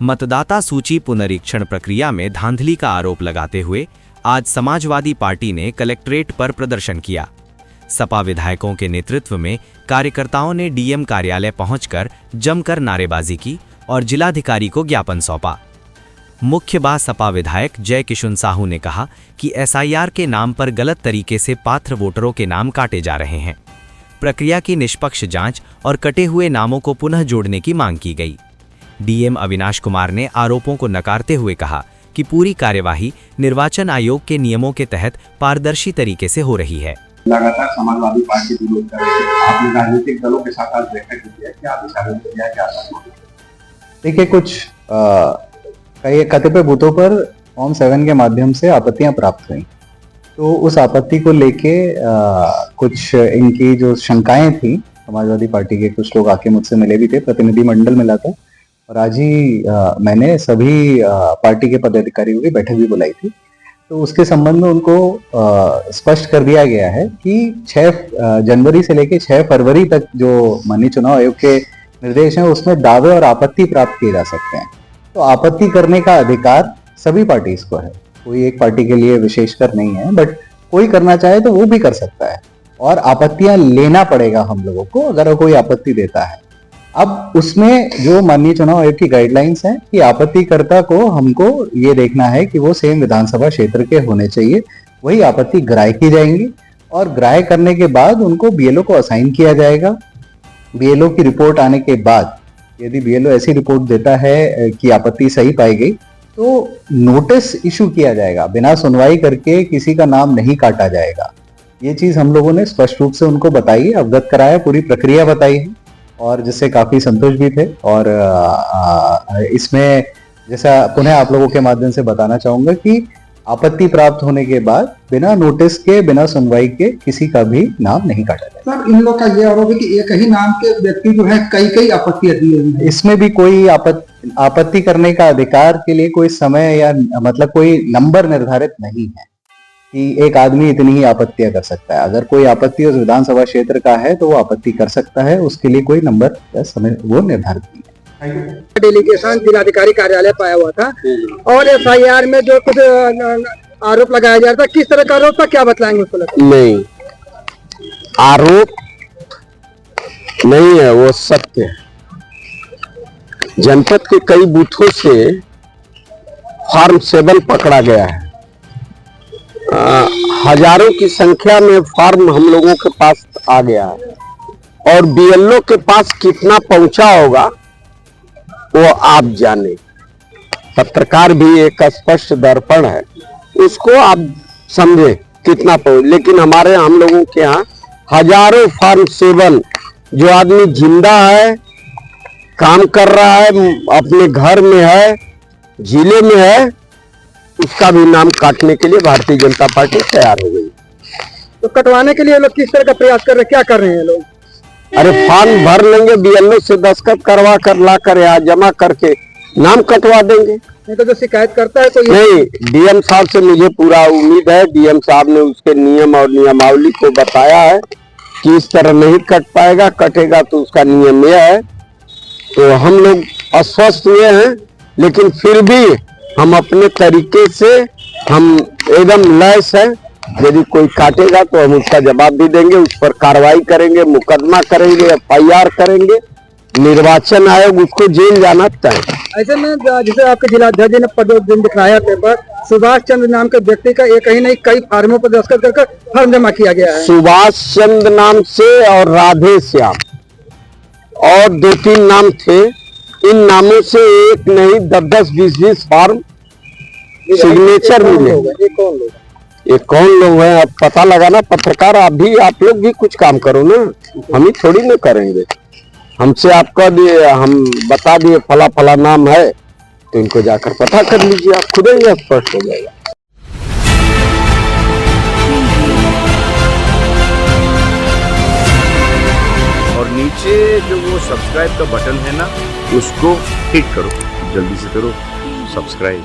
मतदाता सूची पुनरीक्षण प्रक्रिया में धांधली का आरोप लगाते हुए आज समाजवादी पार्टी ने कलेक्ट्रेट पर प्रदर्शन किया। सपा विधायकों के नेतृत्व में कार्यकर्ताओं ने डीएम कार्यालय पहुंचकर जमकर नारेबाजी की और जिलाधिकारी को ज्ञापन सौंपा। मुख्य बात सपा विधायक जय किशुन साहू ने कहा कि एसआईआर के नाम पर गलत तरीके से पात्र वोटरों के नाम काटे जा रहे हैं। प्रक्रिया की निष्पक्ष जांच और कटे हुए नामों को पुनः जोड़ने की मांग की गई। डीएम अविनाश कुमार ने आरोपों को नकारते हुए कहा कि पूरी कार्यवाही निर्वाचन आयोग के नियमों के तहत पारदर्शी तरीके से हो रही है। लगातार समाजवादी पार्टी विरोध कर रही है, आपने राजनीतिक दलों के साथ आज बैठक की है, क्या दिशा निर्देश दिया, क्या? देखिए, कुछ कई कतिपय बूथों पर फॉर्म 7 के माध्यम से आपत्तियां प्राप्त हुई, तो उस आपत्ति को लेके कुछ इनकी जो शंकाएं थी, समाजवादी पार्टी के कुछ लोग आके मुझसे मिले भी थे, प्रतिनिधि मंडल मिला था और आज ही मैंने सभी पार्टी के पदाधिकारियों की बैठक भी बुलाई थी। तो उसके संबंध में उनको स्पष्ट कर दिया गया है कि 6 जनवरी से लेकर 6 फरवरी तक जो माननीय चुनाव आयोग के निर्देश हैं उसमें दावे और आपत्ति प्राप्त किए जा सकते हैं। तो आपत्ति करने का अधिकार सभी पार्टीज को है, कोई एक पार्टी के लिए विशेषकर नहीं है, बट कोई करना चाहे तो वो भी कर सकता है और आपत्तियां लेना पड़ेगा हम लोगों को अगर कोई आपत्ति देता है। अब उसमें जो माननीय चुनाव आयोग की गाइडलाइंस है कि आपत्तिकर्ता को हमको ये देखना है कि वो सेम विधानसभा क्षेत्र के होने चाहिए, वही आपत्ति ग्राह्य की जाएंगी और ग्राह्य करने के बाद उनको बीएलओ को असाइन किया जाएगा। बीएलओ की रिपोर्ट आने के बाद यदि बीएलओ ऐसी रिपोर्ट देता है कि आपत्ति सही पाई गई तो नोटिस इशू किया जाएगा, बिना सुनवाई करके किसी का नाम नहीं काटा जाएगा। ये चीज हम लोगों ने स्पष्ट रूप से उनको बताई, अवगत कराया, पूरी प्रक्रिया बताई है और जिससे काफी संतुष्ट भी थे। और इसमें जैसा पुनः आप लोगों के माध्यम से बताना चाहूंगा कि आपत्ति प्राप्त होने के बाद बिना नोटिस के, बिना सुनवाई के किसी का भी नाम नहीं काटा जाए। सर, इन लोग का ये आरोप है कि एक ही नाम के व्यक्ति जो है कई आपत्तियां दी हुई है। इसमें भी कोई आपत्ति करने का अधिकार के लिए कोई समय या मतलब कोई नंबर निर्धारित नहीं है कि एक आदमी इतनी ही आपत्तियां कर सकता है। अगर कोई आपत्ति उस विधानसभा क्षेत्र का है तो वो आपत्ति कर सकता है, उसके लिए कोई नंबर या समय वो निर्धारित नहीं है। डेलीगेशन जिलाधिकारी कार्यालय पाया हुआ था और एफआईआर में जो कुछ आरोप लगाया जा रहा था, किस तरह का आरोप था, क्या बताएंगे उसको? नहीं, आरोप नहीं है, वो सत्य है। जनपद के कई बूथों से फॉर्म 7 पकड़ा गया है। हजारों की संख्या में फॉर्म हम लोगों के पास आ गया है और बीएलओ के पास कितना पहुंचा होगा वो आप जाने। पत्रकार भी एक स्पष्ट दर्पण है, उसको आप समझे कितना पहुंच। लेकिन हमारे हम लोगों के यहाँ हजारों फॉर्म 7, जो आदमी जिंदा है, काम कर रहा है, अपने घर में है, जिले में है, उसका भी नाम काटने के लिए भारतीय जनता पार्टी तैयार हो गई। तो कटवाने के लिए लोग किस तरह का प्रयास कर रहे हैं, क्या कर रहे हैं लोग? अरे फॉर्म भर लेंगे, बीएलओ से दस्तखत करवा कर ला कर यहाँ जमा करके नाम कटवा देंगे। नहीं तो जो शिकायत करता है तो नहीं, डीएम साहब से मुझे पूरा उम्मीद है, डीएम साहब ने उसके नियम और नियमावली को बताया है कि इस तरह नहीं कट पाएगा, कटेगा तो उसका नियम यह है। तो हम लोग अस्वस्थ हुए हैं, लेकिन फिर भी हम अपने तरीके से हम एकदम लैस है। यदि कोई काटेगा तो हम उसका जवाब भी देंगे, उस पर कार्रवाई करेंगे, मुकदमा करेंगे, एफआईआर करेंगे, निर्वाचन आयोग उसको जेल जाना तय। ऐसे में जैसे आपके जिलाध्यक्ष ने पदों दिखाया पेपर, सुभाष चंद्र नाम के व्यक्ति का एक ही नहीं कई फार्मों पर दस्तखत कर फॉर्म जमा किया गया है। सुभाष चंद्र नाम से और राधे श्याम और 2-3 नाम थे। इन नामों से एक नहीं 10-10, 20-20 फॉर्म सिग्नेचर मिले। ये कौन लोग हैं अब पता लगाना। पत्रकार आप लोग भी कुछ काम करो ना, हम ही थोड़ी ना करेंगे। हमसे आपका दिए, हम बता दिए फला फला नाम है, तो इनको जाकर पता कर लीजिए, आप खुद ही स्पष्ट हो जाएगा। और नीचे जो वो सब्सक्राइब का बटन है ना, उसको हिट करो, जल्दी से करो सब्सक्राइब।